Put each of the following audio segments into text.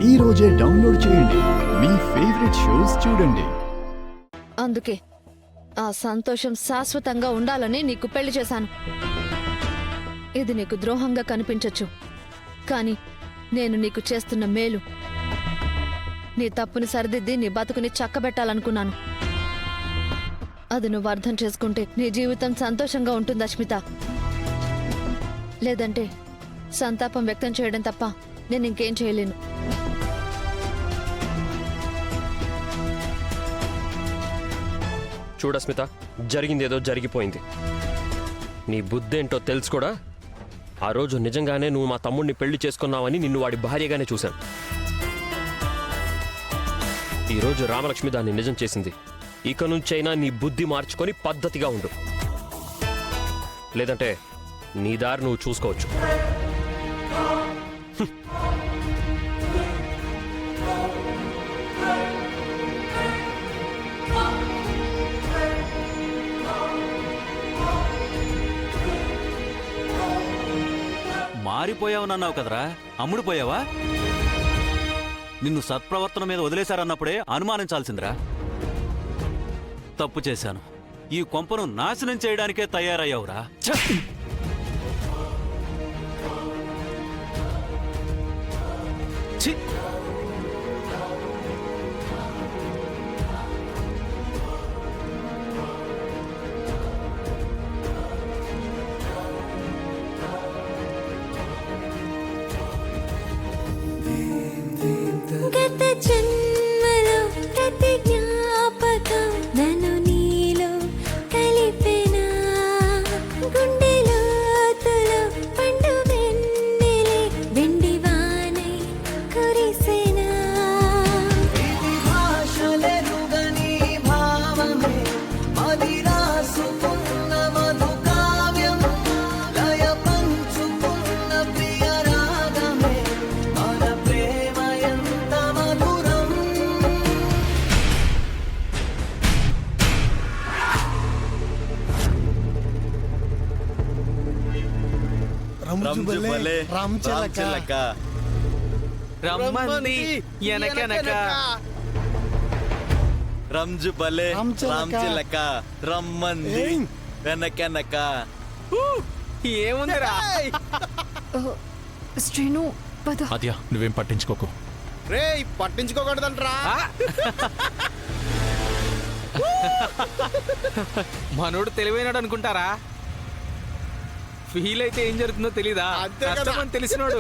ఈ రోజే డౌన్లోడ్ చేయండి. మీ ఫేవరెట్ షోస్ చూడండి. అందుకే ఆ సంతోషం శాశ్వతంగా ఉండాలని నీకు పెళ్లి చేశాను. ఇది నీకు ద్రోహంగా కనిపించొచ్చు, కానీ నేను నీకు చేస్తున్న మేలు. నీ తప్పుని సరిదిద్ది నీ బతుకుని చక్కబెట్టాలనుకున్నాను. అది నువ్వు అర్థం చేసుకుంటే నీ జీవితం సంతోషంగా ఉంటుంది అష్మిత. లేదంటే సంతాపం వ్యక్తం చేయడం తప్ప నేను ఇంకేం చేయలేను. చూడస్మిత, జరిగిందేదో జరిగిపోయింది. నీ బుద్ధేంటో తెలుసు కూడా. ఆ రోజు నిజంగానే నువ్వు మా తమ్ముడిని పెళ్లి చేసుకున్నావని నిన్ను వాడి భార్యగానే చూశాను. ఈరోజు రామలక్ష్మి దాన్ని నిజం చేసింది. ఇక నుంచైనా నీ బుద్ధి మార్చుకొని పద్ధతిగా ఉండు, లేదంటే నీ దారి నువ్వు చూసుకోవచ్చు. మారిపోయావనన్నావు కదరా, అమ్ముడు పోయావా? నిన్ను సత్ప్రవర్తన మీద వదిలేశారన్నప్పుడే అనుమానించాల్సిందిరా. తప్పు చేశాను. ఈ కొంపను నాశనం చేయడానికే తయారయ్యావురా. ఛీ! గత జన్మలో ప్రతి జ్ఞాపకం నన్ను నీలో కలిపెనా, గుండెలోతులో పండు వెన్నెలే వెండి వానై కురిసెనా. ఇది భాషలెరుగని భావమే మదిరాసుకున్న మధుకావ్యం, లయ పంచుకున్న ప్రియ రాగమే మన ప్రేమ ఎంత మధురం. రంజుబలే రామచిలక రమ్మంది ఎనకెనక. రంజుబలే రామచిలక రమ్మంది వెనకెనక. ఏముందిరా? శ్రీను పద. అద్యా, నువ్వేం పట్టించుకోకు. రే పట్టించుకోకూడదంట్రా. మనోడు తెలివైనడు అనుకుంటారా? ఫీల్ అయితే ఏం జరుగుతుందో తెలీదా? అంతే కదా. కష్టమని తెలిసినోడు.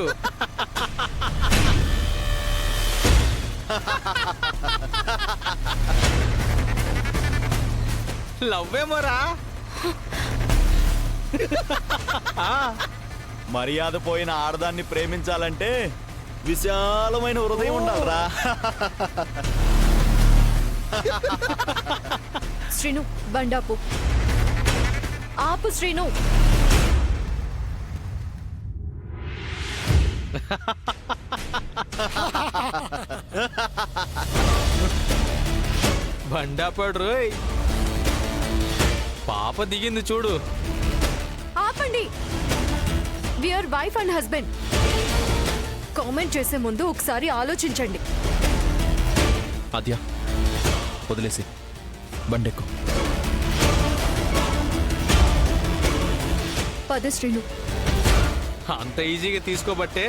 లవ్వేమోరా. మర్యాద పోయిన ఆడదాన్ని ప్రేమించాలంటే విశాలమైన హృదయం ఉండాలరా. శ్రీను బండాపు ఆపు. శ్రీను బండాపాడు రోయ్. పాప దిగింది చూడు. ఆపండి. We are wife and husband. Comment చేసే ముందు ఒకసారి ఆలోచించండి. అద్యా, వదిలేసి బండెక్కు. పద శ్రీను. అంత ఈజీగా తీసుకోబట్టే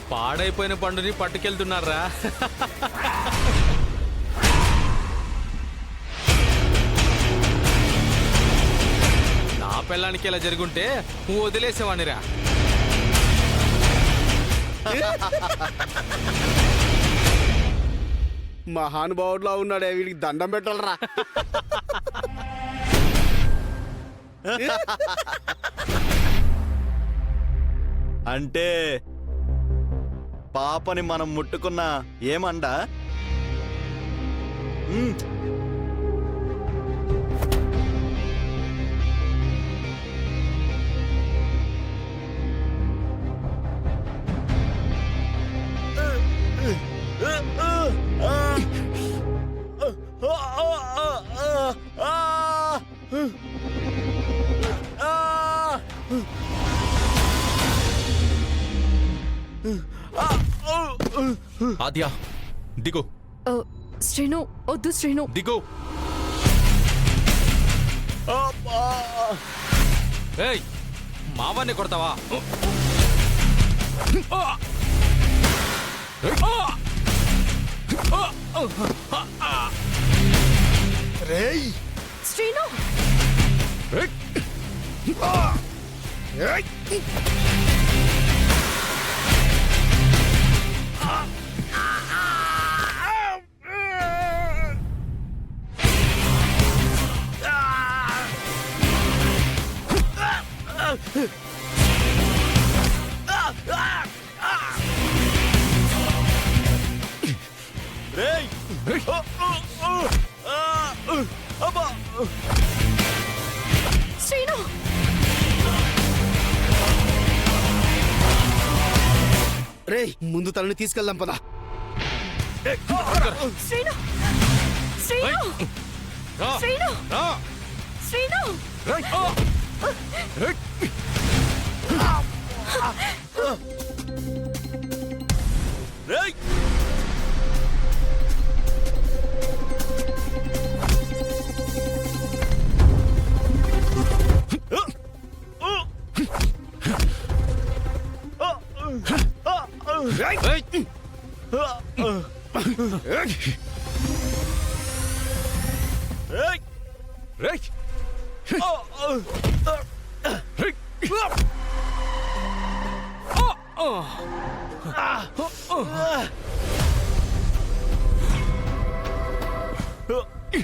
పాడైపోయిన పండుని పట్టుకెళ్తున్నారా? నా పిల్లానికి ఇలా జరుగుంటే వదిలేసేవాణిరా. మహానుభావుడులా ఉన్నాడే, వీడికి దండం పెట్టాలరా. అంటే పాపని మనం ముట్టుకున్నా ఏమండా? ఆద్య దిగు శ్రీను వద్దు శ్రీను. దిగు. ఏయ్ మావాన్ని కొడతావా? శ్రీను రేయ్ అబ్బా శ్రీను రేయ్ ముందు తనని తీసుకెళ్దాం పదా. శ్రీను శ్రీను శ్రీను శ్రీను రేయ్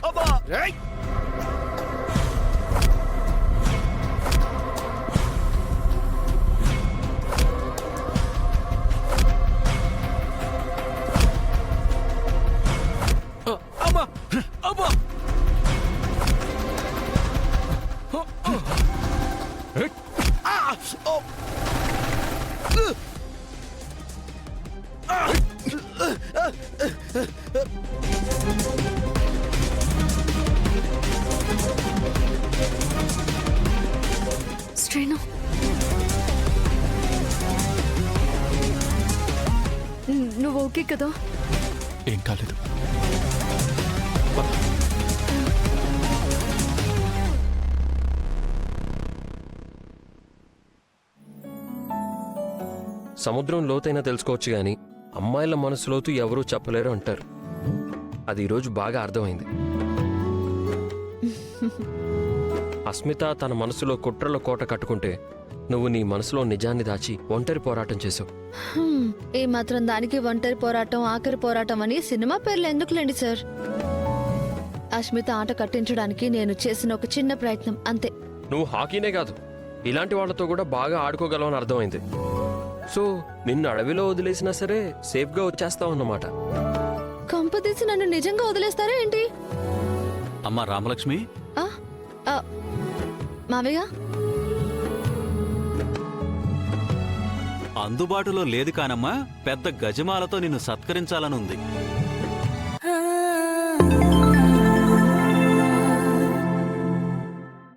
అబ్బా రేయ్ అమ్మా అమ్మా శ్రీను నువ్వు ఓకే కదా? ఏం కాలేదు. సముద్రం లోతైనా తెలుసుకోవచ్చు గాని అమ్మాయిల మనసు లోతు ఎవరూ చెప్పలేరు అంటారు. అది ఈరోజు బాగా అర్థమైంది. అస్మిత తన మనసులో కుట్రల కోట కట్టుకుంటే నువ్వు నీ మనసులో నిజాన్ని దాచి ఒంటరి పోరాటం చేసావు. ఏ మాత్రం దానికి ఒంటరి పోరాటం ఆఖరి పోరాటం అని సినిమా పేర్లు ఎందుకులేండి సార్. అస్మిత ఆట కట్టించడానికి నేను చేసిన ఒక చిన్న ప్రయత్నం అంతే. నువ్వు హాకీనే కాదు ఇలాంటి వాళ్ళతో కూడా బాగా ఆడుకోగలవని అర్థమైంది. సో నిన్ను అడవిలో వదిలేసినా సరే సేఫ్గా వచ్చేస్తావు అన్నమాట. కంపదీసి నన్ను నిజంగా వదిలేస్తారా ఏంటి? అమ్మా రామలక్ష్మి, ఆ, ఆ, మావయ్య అందుబాటులో లేదు కానమ్మా, పెద్ద గజమాలతో నిన్ను సత్కరించాలనుంది.